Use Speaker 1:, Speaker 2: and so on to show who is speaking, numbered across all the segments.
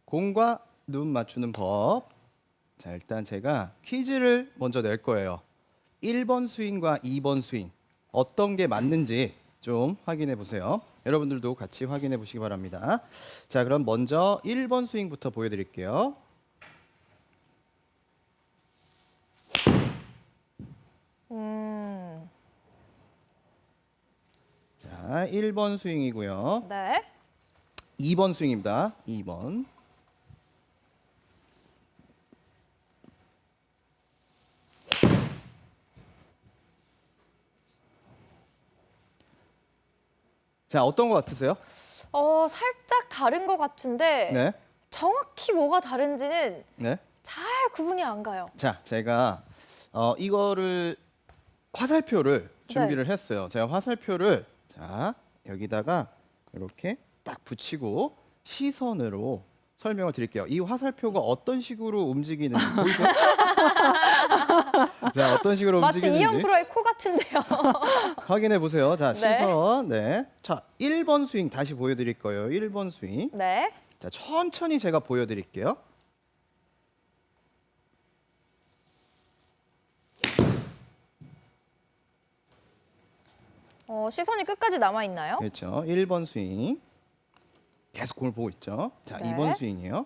Speaker 1: 공과 눈 맞추는 법. 자, 일단 제가 퀴즈를 먼저 낼 거예요. 1번 스윙과 2번 스윙 어떤 게 맞는지 좀 확인해 보세요. 여러분들도 같이 확인해 보시기 바랍니다. 자, 그럼 먼저 1번 스윙부터 보여드릴게요. 자, 1번 스윙이고요.
Speaker 2: 네.
Speaker 1: 2번 스윙입니다. 2번. 자, 어떤 것 같으세요?
Speaker 2: 살짝 다른 것 같은데
Speaker 1: 네.
Speaker 2: 정확히 뭐가 다른지는
Speaker 1: 네.
Speaker 2: 잘 구분이 안 가요.
Speaker 1: 자, 제가 이거를 화살표를
Speaker 2: 네.
Speaker 1: 준비를 했어요. 제가 화살표를 자, 여기다가 이렇게 딱 붙이고 시선으로 설명을 드릴게요. 이 화살표가 어떤 식으로 움직이는지 보이세요? 자, 어떤 식으로
Speaker 2: 마치
Speaker 1: 움직이는지
Speaker 2: 이영 프로의 코 같은데요.
Speaker 1: 확인해 보세요. 자,
Speaker 2: 네.
Speaker 1: 시선. 네. 자, 1번 스윙 다시 보여 드릴 거예요. 1번 스윙.
Speaker 2: 네.
Speaker 1: 자, 천천히 제가 보여 드릴게요.
Speaker 2: 시선이 끝까지 남아 있나요?
Speaker 1: 그렇죠. 1번 스윙. 계속 공을 보고 있죠. 자,
Speaker 2: 네.
Speaker 1: 2번 스윙이에요.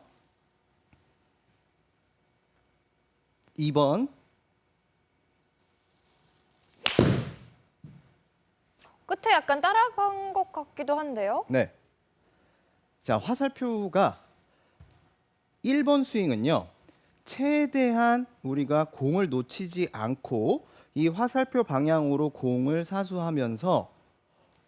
Speaker 1: 2번.
Speaker 2: 끝에 약간 따라간 것 같기도 한데요.
Speaker 1: 네. 자, 화살표가 1번 스윙은요. 최대한 우리가 공을 놓치지 않고 이 화살표 방향으로 공을 사수하면서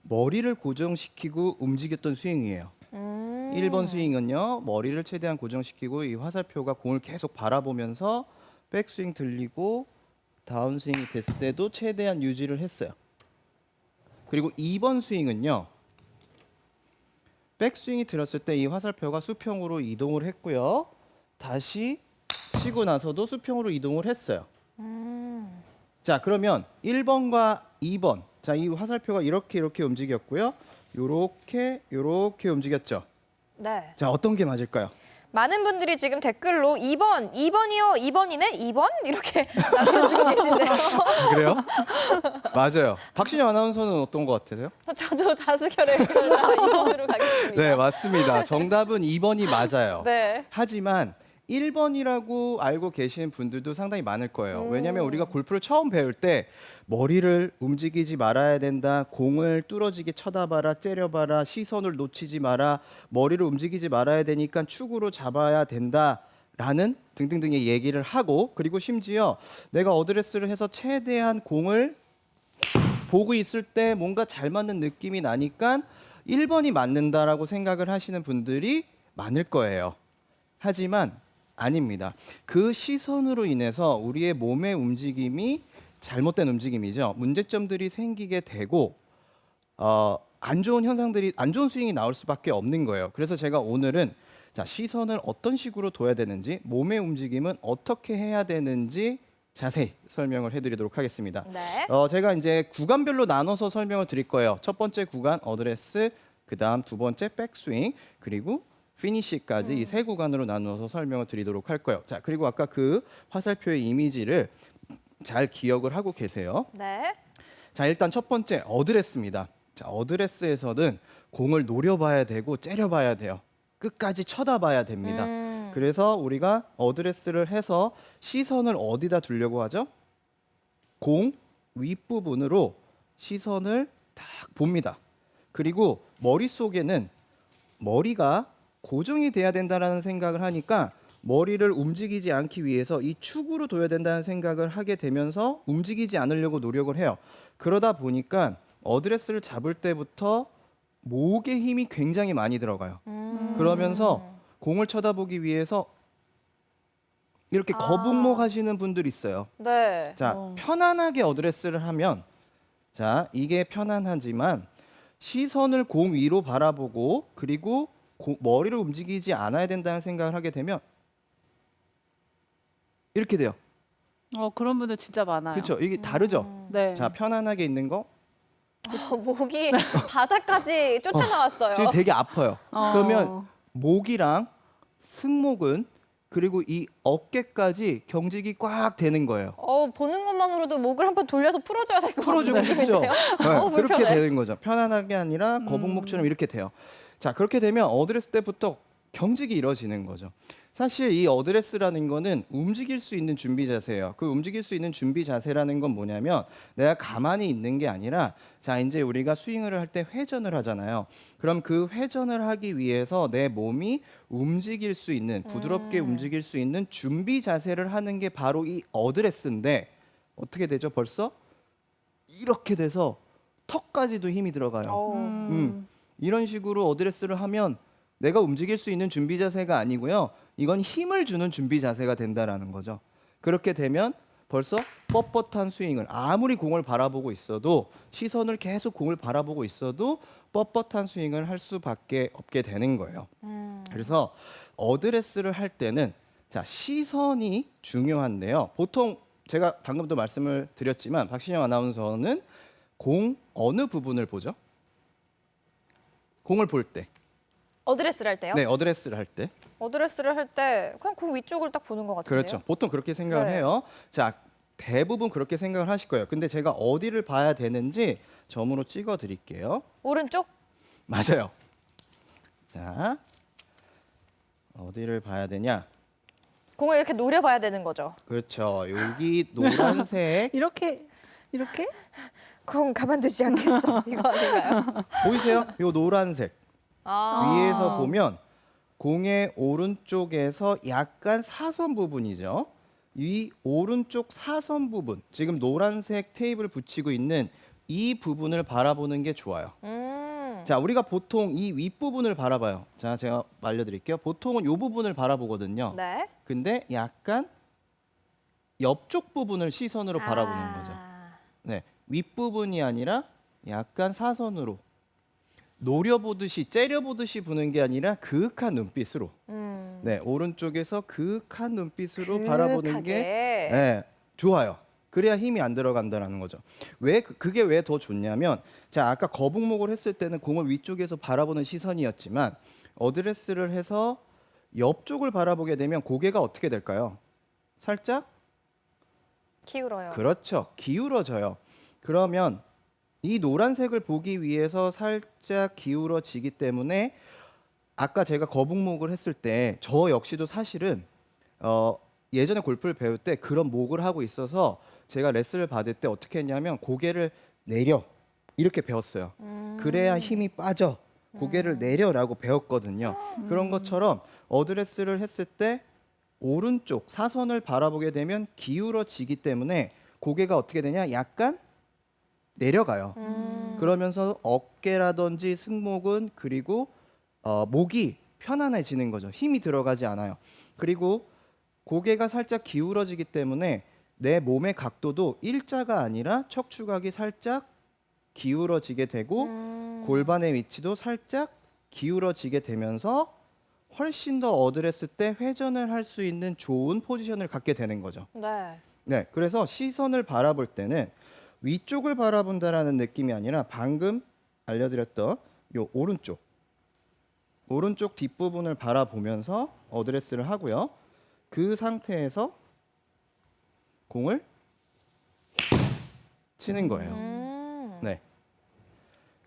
Speaker 1: 머리를 고정시키고 움직였던 스윙이에요. 1번 스윙은요. 머리를 최대한 고정시키고 이 화살표가 공을 계속 바라보면서 백스윙 들리고 다운스윙이 됐을 때도 최대한 유지를 했어요. 그리고 2번 스윙은요. 백스윙이 들었을 때 이 화살표가 수평으로 이동을 했고요. 다시 치고 나서도 수평으로 이동을 했어요. 자, 그러면 1번과 2번. 자, 이 화살표가 이렇게 움직였고요. 요렇게 움직였죠.
Speaker 2: 네.
Speaker 1: 자, 어떤 게 맞을까요?
Speaker 2: 많은 분들이 지금 댓글로 2번, 2번이요, 2번이네, 2번? 이렇게 남겨주고 계신데요.
Speaker 1: 그래요? 맞아요. 박신영 아나운서는 어떤 것 같으세요?
Speaker 2: 저도 다수결에 따라 2번으로 가겠습니다.
Speaker 1: 네, 맞습니다. 정답은 2번이 맞아요.
Speaker 2: 네.
Speaker 1: 하지만 1번이라고 알고 계신 분들도 상당히 많을 거예요. 왜냐하면 우리가 골프를 처음 배울 때 머리를 움직이지 말아야 된다, 공을 뚫어지게 쳐다봐라, 째려봐라, 시선을 놓치지 마라, 머리를 움직이지 말아야 되니까 축으로 잡아야 된다라는 등등등의 얘기를 하고, 그리고 심지어 내가 어드레스를 해서 최대한 공을 보고 있을 때 뭔가 잘 맞는 느낌이 나니까 1번이 맞는다라고 생각을 하시는 분들이 많을 거예요. 하지만 아닙니다. 그 시선으로 인해서 우리의 몸의 움직임이 잘못된 움직임이죠. 문제점들이 생기게 되고 안 좋은 현상들이, 안 좋은 스윙이 나올 수밖에 없는 거예요. 그래서 제가 오늘은 자, 시선을 어떤 식으로 둬야 되는지, 몸의 움직임은 어떻게 해야 되는지 자세히 설명을 해드리도록 하겠습니다.
Speaker 2: 네.
Speaker 1: 제가 이제 구간별로 나눠서 설명을 드릴 거예요. 첫 번째 구간 어드레스, 그다음 두 번째 백스윙, 그리고 피니시까지 이 세 구간으로 나누어서 설명을 드리도록 할 거예요. 자, 그리고 아까 그 화살표의 이미지를 잘 기억을 하고 계세요.
Speaker 2: 네.
Speaker 1: 자, 일단 첫 번째 어드레스입니다. 자, 어드레스에서는 공을 노려봐야 되고 째려봐야 돼요. 끝까지 쳐다봐야 됩니다. 그래서 우리가 어드레스를 해서 시선을 어디다 두려고 하죠? 공 윗부분으로 시선을 딱 봅니다. 그리고 머릿속에는 머리가 고정이 돼야 된다는 생각을 하니까 머리를 움직이지 않기 위해서 이 축으로 둬야 된다는 생각을 하게 되면서 움직이지 않으려고 노력을 해요. 그러다 보니까 어드레스를 잡을 때부터 목에 힘이 굉장히 많이 들어가요. 그러면서 공을 쳐다보기 위해서 이렇게 거북목 하시는 분들이 있어요.
Speaker 2: 네.
Speaker 1: 자, 편안하게 어드레스를 하면, 자, 이게 편안하지만 시선을 공 위로 바라보고 그리고 머리를 움직이지 않아야 된다는 생각을 하게 되면 이렇게 돼요.
Speaker 3: 그런 분들 진짜 많아요.
Speaker 1: 그렇죠? 이게 다르죠?
Speaker 3: 네.
Speaker 1: 자, 편안하게 있는 거
Speaker 2: 목이 바닥까지 쫓아나왔어요.
Speaker 1: 지금 되게 아파요. 그러면 목이랑 승모근 그리고 이 어깨까지 경직이 꽉 되는 거예요.
Speaker 2: 보는 것만으로도 목을 한번 돌려서 풀어줘야 될 것 같아요.
Speaker 1: 풀어주고 싶죠. 네, 그렇게
Speaker 2: 불편해.
Speaker 1: 되는 거죠. 편안하게 아니라 거북목처럼 이렇게 돼요. 자, 그렇게 되면 어드레스 때부터 경직이 이루어지는 거죠. 사실 이 어드레스라는 거는 움직일 수 있는 준비 자세예요. 그 움직일 수 있는 준비 자세라는 건 뭐냐면 내가 가만히 있는 게 아니라 자, 이제 우리가 스윙을 할 때 회전을 하잖아요. 그럼 그 회전을 하기 위해서 내 몸이 움직일 수 있는 부드럽게 움직일 수 있는 준비 자세를 하는 게 바로 이 어드레스인데 어떻게 되죠? 벌써 이렇게 돼서 턱까지도 힘이 들어가요. 이런 식으로 어드레스를 하면 내가 움직일 수 있는 준비 자세가 아니고요. 이건 힘을 주는 준비 자세가 된다라는 거죠. 그렇게 되면 벌써 뻣뻣한 스윙을 아무리 공을 바라보고 있어도 시선을 계속 공을 바라보고 있어도 뻣뻣한 스윙을 할 수밖에 없게 되는 거예요. 그래서 어드레스를 할 때는 자, 시선이 중요한데요. 보통 제가 방금도 말씀을 드렸지만 박신영 아나운서는 공 어느 부분을 보죠? 공을 볼 때.
Speaker 2: 어드레스를 할 때요?
Speaker 1: 네, 어드레스를 할 때.
Speaker 2: 어드레스를 할 때 그냥 그 위쪽을 딱 보는 것 같은데요.
Speaker 1: 그렇죠. 보통 그렇게 생각을
Speaker 2: 네.
Speaker 1: 해요. 자, 대부분 그렇게 생각을 하실 거예요. 근데 제가 어디를 봐야 되는지 점으로 찍어 드릴게요.
Speaker 2: 오른쪽?
Speaker 1: 맞아요. 자, 어디를 봐야 되냐?
Speaker 2: 공을 이렇게 노려봐야 되는 거죠.
Speaker 1: 그렇죠. 여기 노란색
Speaker 3: 이렇게
Speaker 2: 공 가만두지 않겠어. 이거 아닌가요?
Speaker 1: 보이세요? 요 노란색
Speaker 2: 아.
Speaker 1: 위에서 보면 공의 오른쪽에서 약간 사선 부분이죠. 이 오른쪽 사선 부분, 지금 노란색 테이프를 붙이고 있는 이 부분을 바라보는 게 좋아요. 자, 우리가 보통 이 윗부분을 바라봐요. 자, 제가 알려드릴게요. 보통은 이 부분을 바라보거든요.
Speaker 2: 네.
Speaker 1: 근데 약간 옆쪽 부분을 시선으로 바라보는 거죠. 네, 윗부분이 아니라 약간 사선으로 노려보듯이 째려보듯이 보는 게 아니라 그윽한 눈빛으로 네, 오른쪽에서 그윽한 눈빛으로 바라보는 게 네, 좋아요. 그래야 힘이 안 들어간다라는 거죠. 왜 그게 왜 더 좋냐면 자, 아까 거북목을 했을 때는 공을 위쪽에서 바라보는 시선이었지만 어드레스를 해서 옆쪽을 바라보게 되면 고개가 어떻게 될까요? 살짝
Speaker 2: 기울어요.
Speaker 1: 그렇죠. 기울어져요. 그러면 이 노란색을 보기 위해서 살짝 기울어지기 때문에 아까 제가 거북목을 했을 때 저 역시도 사실은 예전에 골프를 배울 때 그런 목을 하고 있어서 제가 레슨을 받을 때 어떻게 했냐면 고개를 내려 이렇게 배웠어요. 그래야 힘이 빠져. 고개를 내려라고 배웠거든요. 그런 것처럼 어드레스를 했을 때 오른쪽 사선을 바라보게 되면 기울어지기 때문에 고개가 어떻게 되냐? 약간 내려가요. 그러면서 어깨라든지 승모근 그리고 목이 편안해지는 거죠. 힘이 들어가지 않아요. 그리고 고개가 살짝 기울어지기 때문에 내 몸의 각도도 일자가 아니라 척추각이 살짝 기울어지게 되고 골반의 위치도 살짝 기울어지게 되면서 훨씬 더 어드레스 때 회전을 할 수 있는 좋은 포지션을 갖게 되는 거죠.
Speaker 2: 네.
Speaker 1: 네, 그래서 시선을 바라볼 때는 위쪽을 바라본다라는 느낌이 아니라 방금 알려드렸던 요 오른쪽 뒷부분을 바라보면서 어드레스를 하고요. 그 상태에서 공을 치는 거예요. 네.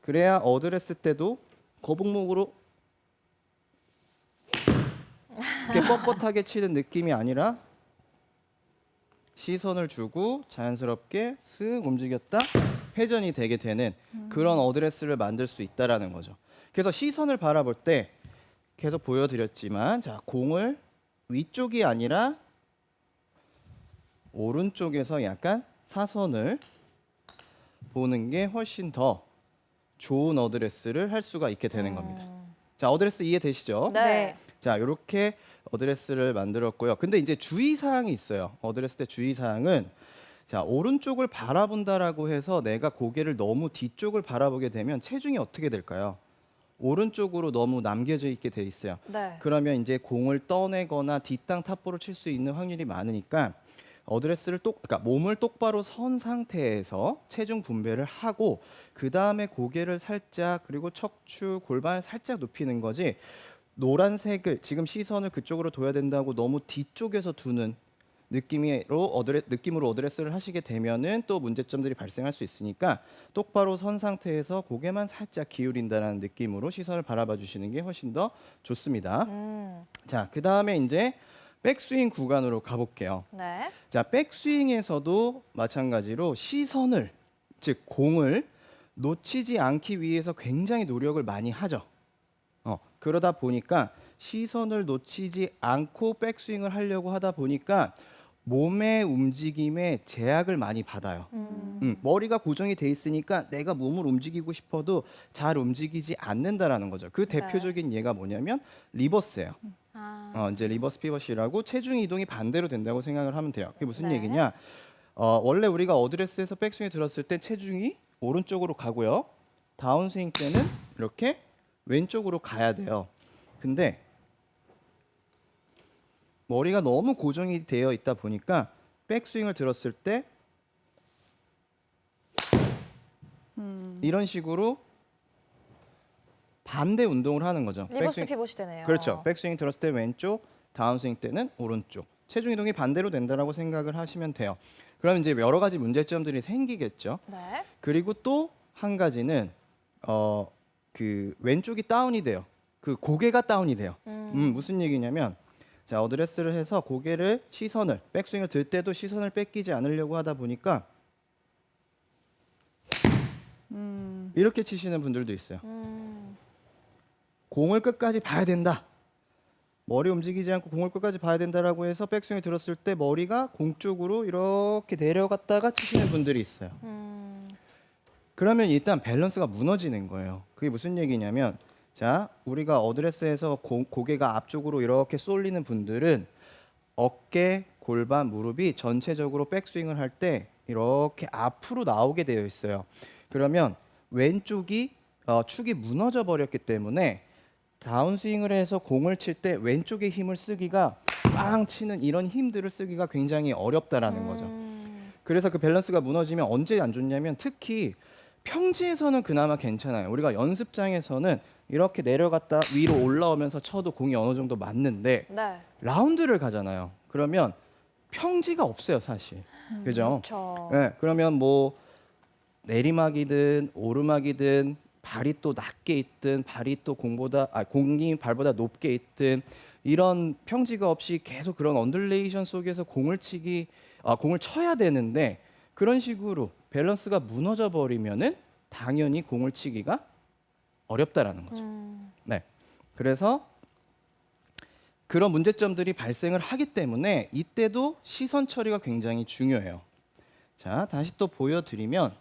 Speaker 1: 그래야 어드레스 때도 거북목으로 이렇게 뻣뻣하게 치는 느낌이 아니라 시선을 주고 자연스럽게 쓱 움직였다 회전이 되게 되는 그런 어드레스를 만들 수 있다라는 거죠. 그래서 시선을 바라볼 때 계속 보여드렸지만 자, 공을 위쪽이 아니라 오른쪽에서 약간 사선을 보는 게 훨씬 더 좋은 어드레스를 할 수가 있게 되는 겁니다. 자, 어드레스 이해되시죠?
Speaker 2: 네.
Speaker 1: 자, 이렇게 어드레스를 만들었고요. 근데 이제 주의사항이 있어요. 어드레스 때 주의사항은 자, 오른쪽을 바라본다라고 해서 내가 고개를 너무 뒤쪽을 바라보게 되면 체중이 어떻게 될까요? 오른쪽으로 너무 남겨져 있게 돼 있어요.
Speaker 2: 네.
Speaker 1: 그러면 이제 공을 떠내거나 뒷땅 탑볼을 칠 수 있는 확률이 많으니까 어드레스를 그러니까 몸을 똑바로 선 상태에서 체중 분배를 하고 그 다음에 고개를 살짝 그리고 척추 골반을 살짝 눕히는 거지. 노란색을 지금 시선을 그쪽으로 둬야 된다고 너무 뒤쪽에서 두는 느낌으로 어드레스를 하시게 되면은 또 문제점들이 발생할 수 있으니까 똑바로 선 상태에서 고개만 살짝 기울인다는 느낌으로 시선을 바라봐 주시는 게 훨씬 더 좋습니다. 자, 그 다음에 이제 백스윙 구간으로 가볼게요.
Speaker 2: 네.
Speaker 1: 자, 백스윙에서도 마찬가지로 시선을, 즉 공을 놓치지 않기 위해서 굉장히 노력을 많이 하죠. 그러다 보니까 시선을 놓치지 않고 백스윙을 하려고 하다 보니까 몸의 움직임에 제약을 많이 받아요. 머리가 고정이 돼 있으니까 내가 몸을 움직이고 싶어도 잘 움직이지 않는다라는 거죠. 그 대표적인 예가 뭐냐면 리버스예요. 이제 리버스 피벗이라고 체중 이동이 반대로 된다고 생각을 하면 돼요. 그게 무슨
Speaker 2: 네.
Speaker 1: 얘기냐? 원래 우리가 어드레스에서 백스윙에 들었을 때 체중이 오른쪽으로 가고요. 다운스윙 때는 이렇게 왼쪽으로 가야 돼요. 근데 머리가 너무 고정이 되어 있다 보니까 백스윙을 들었을 때 이런 식으로 반대 운동을 하는 거죠.
Speaker 2: 리버스 피봇이 되네요.
Speaker 1: 그렇죠. 백스윙 들었을 때 왼쪽, 다운스윙 때는 오른쪽. 체중 이동이 반대로 된다라고 생각을 하시면 돼요. 그럼 이제 여러 가지 문제점들이 생기겠죠.
Speaker 2: 네.
Speaker 1: 그리고 또 한 가지는 그 왼쪽이 다운이 돼요. 그 고개가 다운이 돼요. 무슨 얘기냐면 자, 어드레스를 해서 고개를 시선을 백스윙을 들 때도 시선을 뺏기지 않으려고 하다 보니까 이렇게 치시는 분들도 있어요. 공을 끝까지 봐야 된다. 머리 움직이지 않고 공을 끝까지 봐야 된다라고 해서 백스윙을 들었을 때 머리가 공 쪽으로 이렇게 내려갔다가 치시는 분들이 있어요. 그러면 일단 밸런스가 무너지는 거예요. 그게 무슨 얘기냐면 자, 우리가 어드레스에서 고개가 앞쪽으로 이렇게 쏠리는 분들은 어깨, 골반, 무릎이 전체적으로 백스윙을 할 때 이렇게 앞으로 나오게 되어 있어요. 그러면 왼쪽이 축이 무너져 버렸기 때문에 다운스윙을 해서 공을 칠 때 왼쪽의 힘을 쓰기가 빵 치는 이런 힘들을 쓰기가 굉장히 어렵다라는 거죠. 그래서 그 밸런스가 무너지면 언제 안 좋냐면 특히 평지에서는 그나마 괜찮아요. 우리가 연습장에서는 이렇게 내려갔다 위로 올라오면서 쳐도 공이 어느 정도 맞는데
Speaker 2: 네.
Speaker 1: 라운드를 가잖아요. 그러면 평지가 없어요, 사실. 그죠?
Speaker 2: 그렇죠.
Speaker 1: 네, 그러면 뭐 내리막이든 오르막이든 발이 또 낮게 있든 발이 또 공이 발보다 높게 있든 이런 평지가 없이 계속 그런 언듈레이션 속에서 공을 쳐야 되는데 그런 식으로 밸런스가 무너져 버리면은 당연히 공을 치기가 어렵다라는 거죠. 네. 그래서 그런 문제점들이 발생을 하기 때문에 이때도 시선 처리가 굉장히 중요해요. 자, 다시 또 보여드리면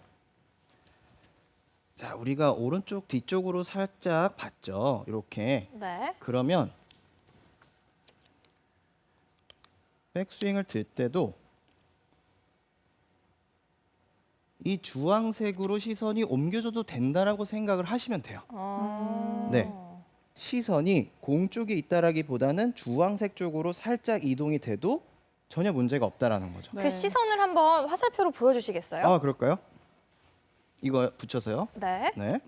Speaker 1: 자, 우리가 오른쪽 뒤쪽으로 살짝 봤죠. 이렇게.
Speaker 2: 네.
Speaker 1: 그러면 백스윙을 들 때도 이 주황색으로 시선이 옮겨져도 된다라고 생각을 하시면 돼요. 네. 시선이 공 쪽에 있다라기보다는 주황색 쪽으로 살짝 이동이 돼도 전혀 문제가 없다라는 거죠.
Speaker 2: 그 시선을 한번 화살표로 보여주시겠어요?
Speaker 1: 아, 그럴까요? 이거 붙여서요.
Speaker 2: 네.
Speaker 1: 네.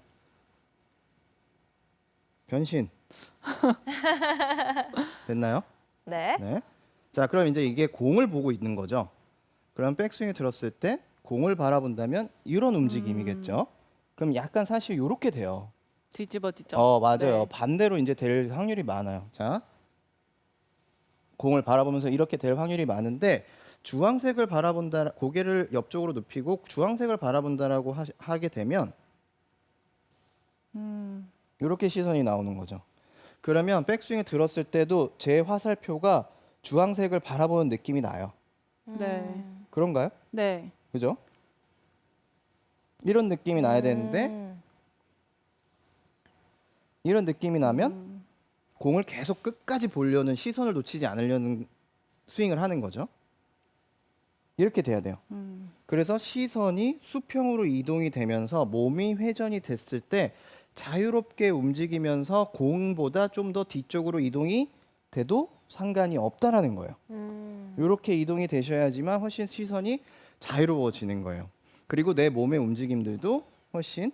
Speaker 1: 변신. 됐나요?
Speaker 2: 네.
Speaker 1: 네. 자, 그럼 이제 이게 공을 보고 있는 거죠. 그럼 백스윙에 들었을 때 공을 바라본다면 이런 움직임이겠죠. 그럼 약간 사실 이렇게 돼요.
Speaker 3: 뒤집어지죠.
Speaker 1: 맞아요.
Speaker 3: 네.
Speaker 1: 반대로 이제 될 확률이 많아요. 자, 공을 바라보면서 이렇게 될 확률이 많은데 주황색을 바라본다, 고개를 옆쪽으로 눕히고 주황색을 바라본다라고 하게 되면 이렇게 시선이 나오는 거죠. 그러면 백스윙에 들었을 때도 제 화살표가 주황색을 바라보는 느낌이 나요.
Speaker 3: 네.
Speaker 1: 그런가요?
Speaker 3: 네.
Speaker 1: 그죠? 이런 느낌이 나야 되는데 이런 느낌이 나면 공을 계속 끝까지 보려는 시선을 놓치지 않으려는 스윙을 하는 거죠. 이렇게 돼야 돼요. 그래서 시선이 수평으로 이동이 되면서 몸이 회전이 됐을 때 자유롭게 움직이면서 공보다 좀 더 뒤쪽으로 이동이 돼도 상관이 없다라는 거예요. 이렇게 이동이 되셔야지만 훨씬 시선이 자유로워지는 거예요. 그리고 내 몸의 움직임들도 훨씬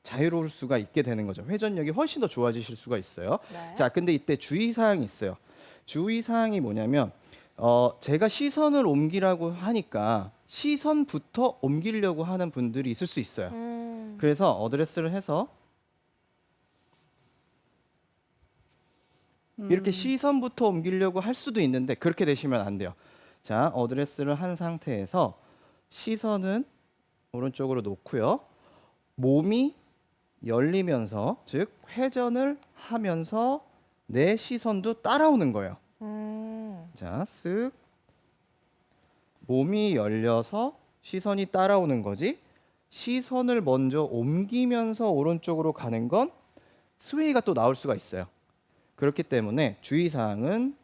Speaker 1: 자유로울 수가 있게 되는 거죠. 회전력이 훨씬 더 좋아지실 수가 있어요.
Speaker 2: 네.
Speaker 1: 자, 근데 이때 주의사항이 있어요. 주의사항이 뭐냐면 제가 시선을 옮기라고 하니까 시선부터 옮기려고 하는 분들이 있을 수 있어요. 그래서 어드레스를 해서 이렇게 시선부터 옮기려고 할 수도 있는데 그렇게 되시면 안 돼요. 자, 어드레스를 한 상태에서 시선은 오른쪽으로 놓고요. 몸이 열리면서, 즉 회전을 하면서 내 시선도 따라오는 거예요. 자, 쓱 몸이 열려서 시선이 따라오는 거지. 시선을 먼저 옮기면서 오른쪽으로 가는 건 스웨이가 또 나올 수가 있어요. 그렇기 때문에 주의사항은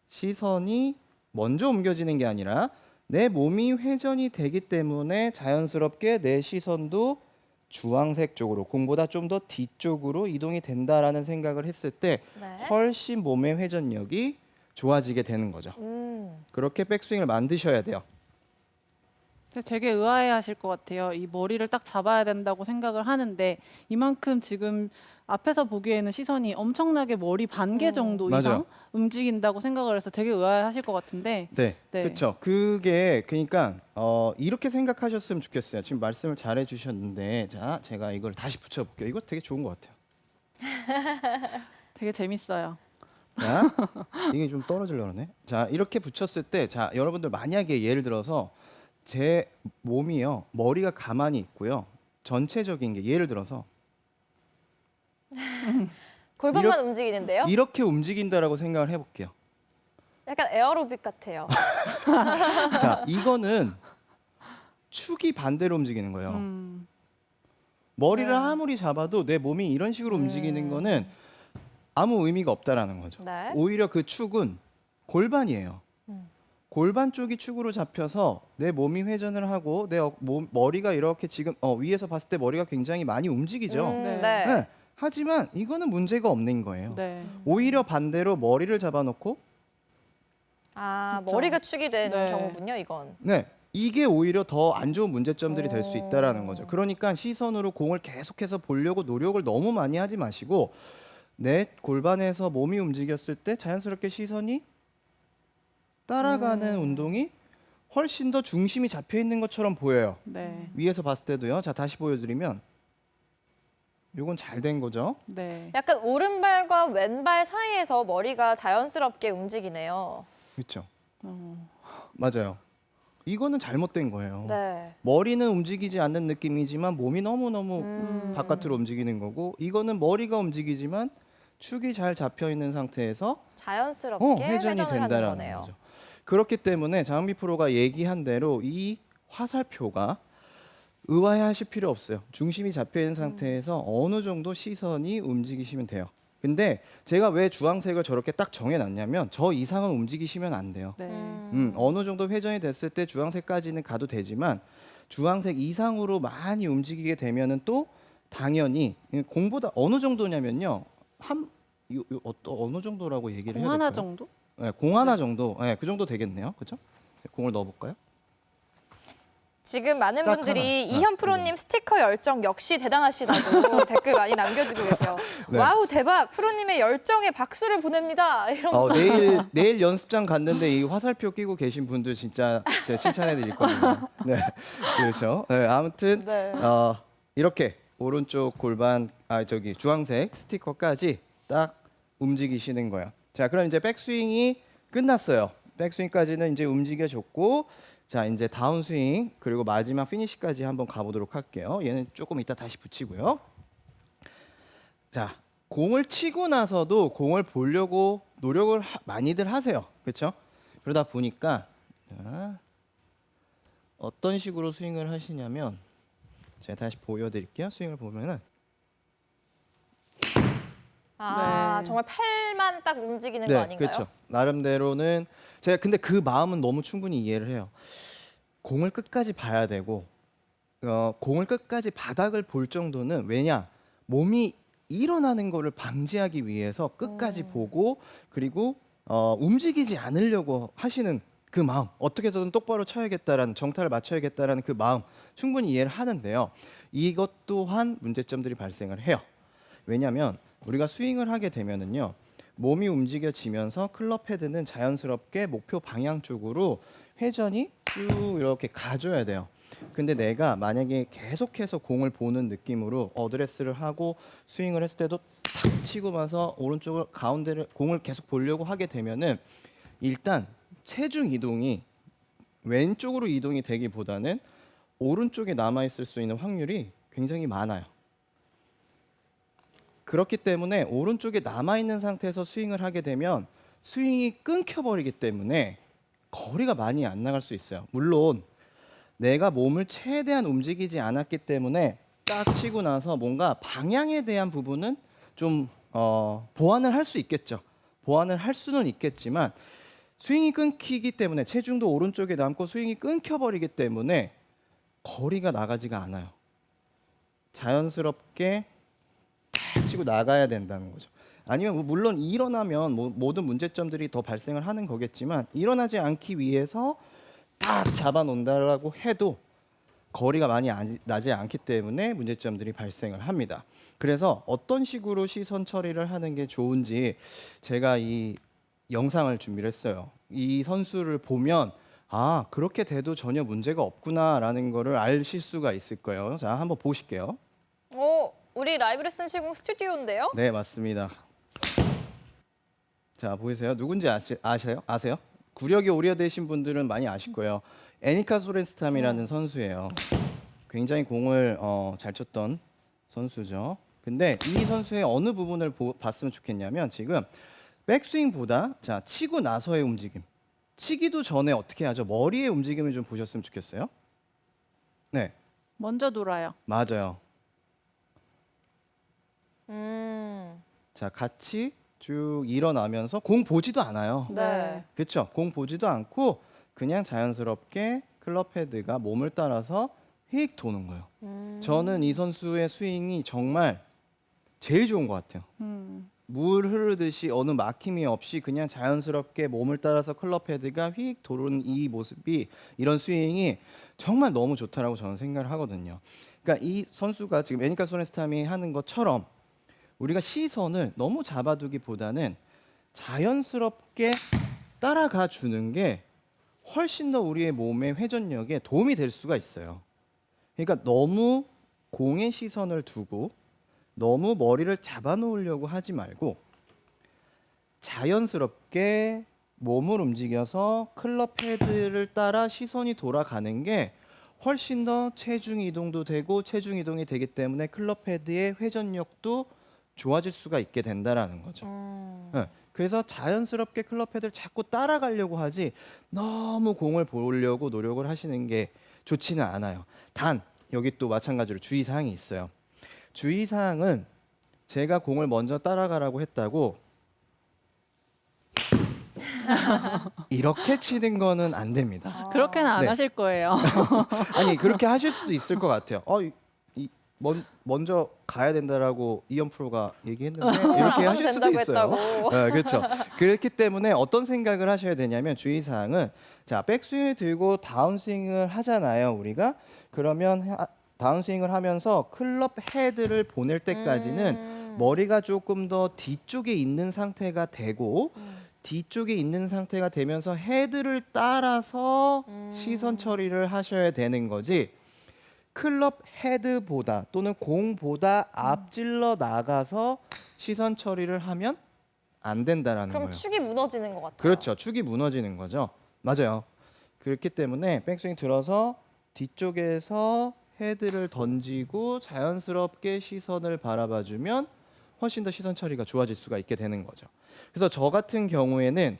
Speaker 1: 시선이 먼저 옮겨지는 게 아니라 내 몸이 회전이 되기 때문에 자연스럽게 내 시선도 주황색 쪽으로, 공보다 좀 더 뒤쪽으로 이동이 된다라는 생각을 했을 때
Speaker 2: 네.
Speaker 1: 훨씬 몸의 회전력이 좋아지게 되는 거죠. 그렇게 백스윙을 만드셔야 돼요.
Speaker 3: 되게 의아해하실 것 같아요. 이 머리를 딱 잡아야 된다고 생각을 하는데 이만큼 지금 앞에서 보기에는 시선이 엄청나게 머리 반개 정도
Speaker 1: 맞아요.
Speaker 3: 이상 움직인다고 생각을 해서 되게 의아해하실 것 같은데
Speaker 1: 네,
Speaker 3: 네.
Speaker 1: 그렇죠. 그게 그러니까 이렇게 생각하셨으면 좋겠어요. 지금 말씀을 잘 해주셨는데, 자, 제가 이걸 다시 붙여볼게요. 이거 되게 좋은 것 같아요.
Speaker 3: 되게 재밌어요.
Speaker 1: 자, 이게 좀 떨어지려고 그러네. 자, 이렇게 붙였을 때, 자, 여러분들 만약에 예를 들어서 제 몸이요, 머리가 가만히 있고요, 전체적인 게 예를 들어서
Speaker 2: 골반만 움직이는데요?
Speaker 1: 이렇게 움직인다라고 생각을 해볼게요.
Speaker 2: 약간 에어로빅 같아요.
Speaker 1: 자, 이거는 축이 반대로 움직이는 거예요. 머리를
Speaker 3: 네.
Speaker 1: 아무리 잡아도 내 몸이 이런 식으로 움직이는 거는 아무 의미가 없다라는 거죠.
Speaker 2: 네.
Speaker 1: 오히려 그 축은 골반이에요. 골반 쪽이 축으로 잡혀서 내 몸이 회전을 하고 내 머리가 이렇게 지금 위에서 봤을 때 머리가 굉장히 많이 움직이죠.
Speaker 3: 네.
Speaker 2: 네.
Speaker 1: 네. 하지만 이거는 문제가 없는 거예요.
Speaker 3: 네.
Speaker 1: 오히려 반대로 머리를 잡아놓고
Speaker 2: 아,
Speaker 3: 그쵸.
Speaker 2: 머리가 축이 된
Speaker 3: 네.
Speaker 2: 경우군요, 이건.
Speaker 1: 네. 이게 오히려 더 안 좋은 문제점들이 될 수 있다라는 거죠. 그러니까 시선으로 공을 계속해서 보려고 노력을 너무 많이 하지 마시고 내 골반에서 몸이 움직였을 때 자연스럽게 시선이 따라가는 운동이 훨씬 더 중심이 잡혀 있는 것처럼 보여요.
Speaker 3: 네.
Speaker 1: 위에서 봤을 때도요. 자, 다시 보여드리면 이건 잘 된 거죠.
Speaker 3: 네.
Speaker 2: 약간 오른발과 왼발 사이에서 머리가 자연스럽게 움직이네요.
Speaker 1: 그렇죠. 맞아요. 이거는 잘못된 거예요.
Speaker 2: 네.
Speaker 1: 머리는 움직이지 않는 느낌이지만 몸이 너무너무 바깥으로 움직이는 거고, 이거는 머리가 움직이지만 축이 잘 잡혀 있는 상태에서
Speaker 2: 자연스럽게
Speaker 1: 회전이
Speaker 2: 회전을 하는
Speaker 1: 된다라는
Speaker 2: 거네요.
Speaker 1: 거죠. 그렇기 때문에 장미 프로가 얘기한 대로 이 화살표가 의아해하실 필요 없어요. 중심이 잡혀 있는 상태에서 어느 정도 시선이 움직이시면 돼요. 근데 제가 왜 주황색을 저렇게 딱 정해놨냐면 저 이상은 움직이시면 안 돼요.
Speaker 3: 네.
Speaker 1: 어느 정도 회전이 됐을 때 주황색까지는 가도 되지만 주황색 이상으로 많이 움직이게 되면은 또 당연히 공보다 어느 정도냐면요. 어느 정도라고 얘기를
Speaker 3: 공
Speaker 1: 해야
Speaker 3: 하나
Speaker 1: 될까요?
Speaker 3: 정도?
Speaker 1: 네, 공 하나 정도. 네, 그 정도 되겠네요. 그렇죠? 공을 넣어볼까요?
Speaker 2: 지금 많은
Speaker 1: 딱
Speaker 2: 분들이
Speaker 1: 하나.
Speaker 2: 이현 프로님 스티커 열정 역시 대단하시다고 댓글 많이 남겨주고 계세요.
Speaker 1: 네.
Speaker 2: 와우, 대박! 프로님의 열정에 박수를 보냅니다. 이런 거.
Speaker 1: 내일 연습장 갔는데 이 화살표 끼고 계신 분들 진짜 제가 칭찬해드릴 겁니다. 네, 그렇죠. 네, 아무튼
Speaker 2: 네.
Speaker 1: 이렇게 오른쪽 골반 주황색 스티커까지 딱 움직이시는 거예요. 자, 그럼 이제 백스윙이 끝났어요. 백스윙까지는 이제 움직여줬고, 자, 이제 다운스윙 그리고 마지막 피니시까지 한번 가보도록 할게요. 얘는 조금 이따 다시 붙이고요. 자, 공을 치고 나서도 공을 보려고 노력을 많이들 하세요. 그렇죠? 그러다 보니까 자, 어떤 식으로 스윙을 하시냐면 제가 다시 보여드릴게요. 스윙을 보면은
Speaker 2: 아,
Speaker 3: 네.
Speaker 2: 정말 팔만 딱 움직이는 거 아닌가요?
Speaker 1: 그렇죠. 나름대로는 제가 근데 그 마음은 너무 충분히 이해를 해요. 공을 끝까지 봐야 되고 공을 끝까지 바닥을 볼 정도는 왜냐 몸이 일어나는 거를 방지하기 위해서 끝까지 보고 그리고 움직이지 않으려고 하시는 그 마음, 어떻게 해서든 똑바로 쳐야겠다라는, 정타를 맞춰야겠다라는 그 마음 충분히 이해를 하는데요. 이것 또한 문제점들이 발생을 해요. 왜냐하면 우리가 스윙을 하게 되면은요, 몸이 움직여지면서 클럽 헤드는 자연스럽게 목표 방향 쪽으로 회전이 쭉 이렇게 가줘야 돼요. 근데 내가 만약에 계속해서 공을 보는 느낌으로 어드레스를 하고 스윙을 했을 때도 탁 치고 나서 오른쪽을 가운데를 공을 계속 보려고 하게 되면은 일단 체중 이동이 왼쪽으로 이동이 되기보다는 오른쪽에 남아 있을 수 있는 확률이 굉장히 많아요. 그렇기 때문에 오른쪽에 남아 있는 상태에서 스윙을 하게 되면 스윙이 끊겨 버리기 때문에 거리가 많이 안 나갈 수 있어요. 물론 내가 몸을 최대한 움직이지 않았기 때문에 딱 치고 나서 뭔가 방향에 대한 부분은 좀 보완을 할 수 있겠죠. 보완을 할 수는 있겠지만 스윙이 끊기기 때문에 체중도 오른쪽에 남고 스윙이 끊겨버리기 때문에 거리가 나가지가 않아요. 자연스럽게 탁 치고 나가야 된다는 거죠. 아니면 물론 일어나면 모든 문제점들이 더 발생을 하는 거겠지만 일어나지 않기 위해서 딱 잡아놓는다라고 해도 거리가 많이 나지 않기 때문에 문제점들이 발생을 합니다. 그래서 어떤 식으로 시선 처리를 하는 게 좋은지 제가 이 영상을 준비를 했어요. 이 선수를 보면 아, 그렇게 돼도 전혀 문제가 없구나라는 거를 아실 수가 있을 거예요. 자, 한번 보실게요.
Speaker 2: 우리 라이브 레슨 시공 스튜디오인데요?
Speaker 1: 네, 맞습니다. 자, 보이세요? 누군지 아세요? 구력이 오래되신 분들은 많이 아실 거예요. 애니카 소렌스탐이라는 선수예요. 굉장히 공을 잘 쳤던 선수죠. 근데 이 선수의 어느 부분을 봤으면 좋겠냐면 지금 백스윙보다 자, 치고 나서의 움직임. 치기도 전에 어떻게 하죠? 머리의 움직임을 좀 보셨으면 좋겠어요. 네,
Speaker 3: 먼저 돌아요.
Speaker 1: 맞아요.
Speaker 2: 음.
Speaker 1: 자, 같이 쭉 일어나면서 공 보지도 않아요.
Speaker 2: 네.
Speaker 1: 그렇죠? 공 보지도 않고 그냥 자연스럽게 클럽 헤드가 몸을 따라서 휙 도는 거예요. 저는 이 선수의 스윙이 정말 제일 좋은 것 같아요. 물 흐르듯이 어느 막힘이 없이 그냥 자연스럽게 몸을 따라서 클럽 헤드가 휙 도는 이 모습이, 이런 스윙이 정말 너무 좋다라고 저는 생각을 하거든요. 그러니까 이 선수가 지금 애니카 소렌스탐이 하는 것처럼 우리가 시선을 너무 잡아두기보다는 자연스럽게 따라가 주는 게 훨씬 더 우리의 몸의 회전력에 도움이 될 수가 있어요. 그러니까 너무 공에 시선을 두고 너무 머리를 잡아놓으려고 하지 말고 자연스럽게 몸을 움직여서 클럽 헤드를 따라 시선이 돌아가는 게 훨씬 더 체중 이동도 되고, 체중 이동이 되기 때문에 클럽 헤드의 회전력도 좋아질 수가 있게 된다라는 거죠. 네, 그래서 자연스럽게 클럽 헤드를 자꾸 따라가려고 하지 너무 공을 보려고 노력을 하시는 게 좋지는 않아요. 단 여기 또 마찬가지로 주의사항이 있어요. 주의사항은 제가 공을 먼저 따라가라고 했다고 이렇게 치는 거는 안 됩니다.
Speaker 3: 그렇게는 안
Speaker 1: 네.
Speaker 3: 하실 거예요.
Speaker 1: 아니, 그렇게 하실 수도 있을 것 같아요. 먼저 가야 된다라고 이현 프로가 얘기했는데 이렇게 하실 수도
Speaker 2: 된다고
Speaker 1: 있어요.
Speaker 2: 했다고.
Speaker 1: 네, 그렇죠. 그렇기 때문에 어떤 생각을 하셔야 되냐면 주의사항은 자, 백스윙을 들고 다운스윙을 하잖아요, 우리가. 그러면 다운스윙을 하면서 클럽 헤드를 보낼 때까지는 머리가 조금 더 뒤쪽에 있는 상태가 되고 뒤쪽에 있는 상태가 되면서 헤드를 따라서 시선 처리를 하셔야 되는 거지, 클럽 헤드보다 또는 공보다 앞질러 나가서 시선 처리를 하면 안 된다라는
Speaker 2: 그럼
Speaker 1: 거예요.
Speaker 2: 축이 무너지는 것 같아요.
Speaker 1: 그렇죠. 축이 무너지는 거죠. 맞아요. 그렇기 때문에 백스윙 들어서 뒤쪽에서 헤드를 던지고 자연스럽게 시선을 바라봐주면 훨씬 더 시선 처리가 좋아질 수가 있게 되는 거죠. 그래서 저 같은 경우에는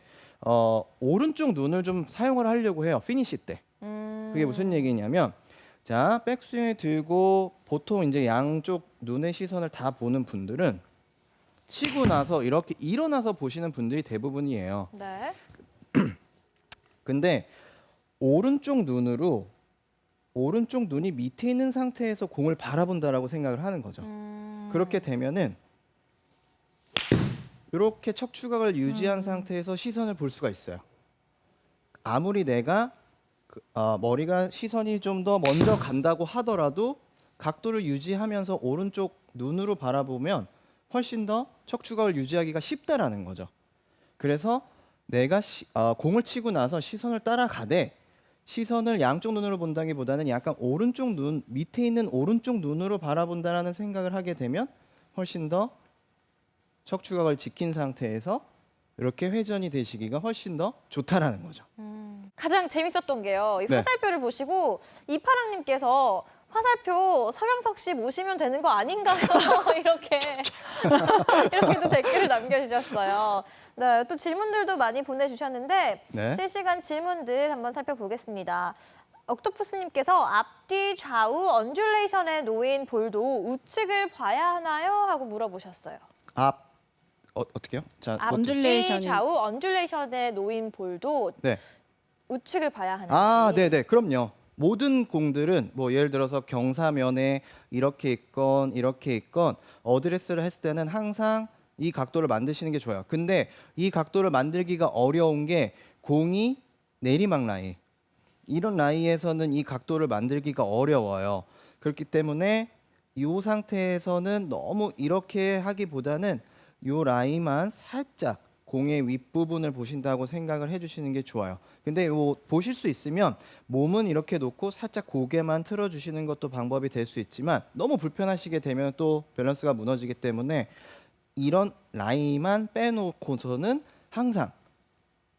Speaker 1: 오른쪽 눈을 좀 사용을 하려고 해요. 피니시 때. 그게 무슨 얘기냐면 자, 백스윙을 들고 보통 이제 양쪽 눈의 시선을 다 보는 분들은 치고 나서 이렇게 일어나서 보시는 분들이 대부분이에요.
Speaker 2: 네.
Speaker 1: 근데 오른쪽 눈이 밑에 있는 상태에서 공을 바라본다라고 생각을 하는 거죠. 그렇게 되면은 이렇게 척추각을 유지한 상태에서 시선을 볼 수가 있어요. 아무리 내가 머리가 시선이 좀 더 먼저 간다고 하더라도 각도를 유지하면서 오른쪽 눈으로 바라보면 훨씬 더 척추각을 유지하기가 쉽다라는 거죠. 그래서 내가 공을 치고 나서 시선을 따라가되 시선을 양쪽 눈으로 본다기보다는 약간 오른쪽 눈 밑에 있는 오른쪽 눈으로 바라본다라는 생각을 하게 되면 훨씬 더 척추각을 지킨 상태에서 이렇게 회전이 되시기가 훨씬 더 좋다라는 거죠.
Speaker 2: 가장 재밌었던 게요. 이
Speaker 1: 네.
Speaker 2: 화살표를 보시고 이파랑님께서 화살표 서경석 씨 모시면 되는 거 아닌가요? 이렇게도 댓글을 남겨주셨어요. 네, 또 질문들도 많이 보내주셨는데
Speaker 1: 네.
Speaker 2: 실시간 질문들 한번 살펴보겠습니다. 옥토푸스님께서 앞뒤 좌우 언듈레이션에 놓인 볼도 우측을 봐야 하나요? 하고 물어보셨어요.
Speaker 1: 어떻게요? 자,
Speaker 2: 앞뒤
Speaker 3: 언듈레이션이-
Speaker 2: 좌우 언듈레이션에 놓인 볼도
Speaker 1: 네.
Speaker 2: 우측을 봐야 하는지.
Speaker 1: 네네, 그럼요. 모든 공들은 뭐 예를 들어서 경사면에 이렇게 있건 이렇게 있건 어드레스를 했을 때는 항상 이 각도를 만드시는 게 좋아요. 근데 이 각도를 만들기가 어려운 게 공이 내리막 라인 이런 라인에서는 이 각도를 만들기가 어려워요. 그렇기 때문에 이 상태에서는 너무 이렇게 하기보다는 이 라인만 살짝 공의 윗부분을 보신다고 생각을 해주시는 게 좋아요. 근데 요 보실 수 있으면 몸은 이렇게 놓고 살짝 고개만 틀어주시는 것도 방법이 될 수 있지만 너무 불편하시게 되면 또 밸런스가 무너지기 때문에 이런 라인만 빼놓고서는 항상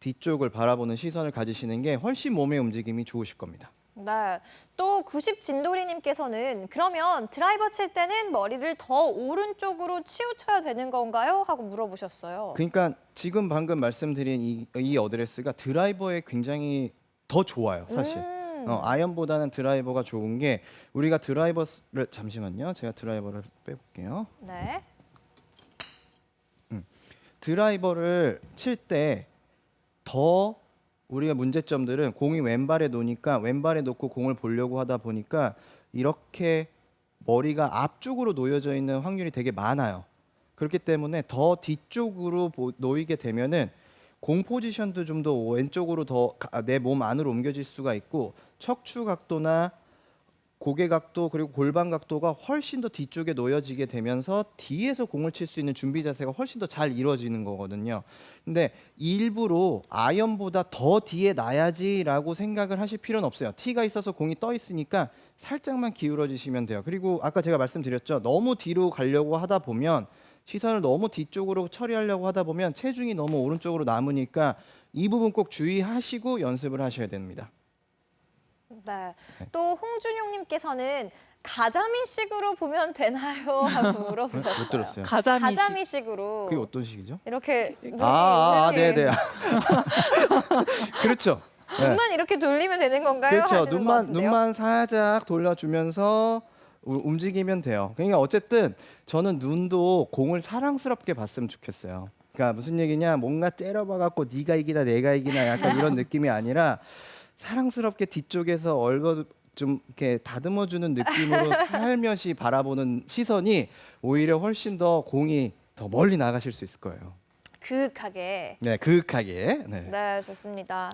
Speaker 1: 뒤쪽을 바라보는 시선을 가지시는 게 훨씬 몸의 움직임이 좋으실 겁니다.
Speaker 2: 네. 또 90진돌이님께서는 그러면 드라이버 칠 때는 머리를 더 오른쪽으로 치우쳐야 되는 건가요? 하고 물어보셨어요.
Speaker 1: 그러니까 지금 방금 말씀드린 이 어드레스가 드라이버에 굉장히 더 좋아요, 사실. 아이언보다는 드라이버가 좋은 게 우리가 드라이버를 잠시만요. 제가 드라이버를 빼볼게요.
Speaker 2: 네.
Speaker 1: 드라이버를 칠 때 더 우리가 문제점들은 공이 왼발에 놓으니까 왼발에 놓고 공을 보려고 하다 보니까 이렇게 머리가 앞쪽으로 놓여져 있는 확률이 되게 많아요. 그렇기 때문에 더 뒤쪽으로 놓이게 되면은 공 포지션도 좀 더 왼쪽으로 더 내 몸 안으로 옮겨질 수가 있고 척추 각도나 고개 각도 그리고 골반 각도가 훨씬 더 뒤쪽에 놓여지게 되면서 뒤에서 공을 칠 수 있는 준비 자세가 훨씬 더 잘 이루어지는 거거든요. 근데 일부러 아이언보다 더 뒤에 놔야지라고 생각을 하실 필요는 없어요. 티가 있어서 공이 떠 있으니까 살짝만 기울어지시면 돼요. 그리고 아까 제가 말씀드렸죠. 너무 뒤로 가려고 하다 보면 시선을 너무 뒤쪽으로 처리하려고 하다 보면 체중이 너무 오른쪽으로 남으니까 이 부분 꼭 주의하시고 연습을 하셔야 됩니다.
Speaker 2: 네. 또 홍준용님께서는 가자미식으로 보면 되나요? 하고 물어보셨어요.
Speaker 1: 못 들었어요.
Speaker 3: 가자미식.
Speaker 2: 가자미식으로.
Speaker 1: 그게 어떤 식이죠?
Speaker 2: 이렇게
Speaker 1: 네네. 그렇죠. 네.
Speaker 2: 눈만 이렇게 돌리면 되는 건가요?
Speaker 1: 그렇죠.
Speaker 2: 하시는 것 같은데요.
Speaker 1: 눈만 살짝 돌려주면서 움직이면 돼요. 그러니까 어쨌든 저는 눈도 공을 사랑스럽게 봤으면 좋겠어요. 그러니까 무슨 얘기냐? 뭔가 째려봐갖고 네가 이기나 내가 이기나 약간 이런 느낌이 아니라 사랑스럽게 뒤쪽에서 좀 이렇게 다듬어주는 느낌으로 살며시 바라보는 시선이 오히려 훨씬 더 공이 더 멀리 나가실 수 있을 거예요.
Speaker 2: 그윽하게.
Speaker 1: 네, 그윽하게. 네.
Speaker 2: 네, 좋습니다.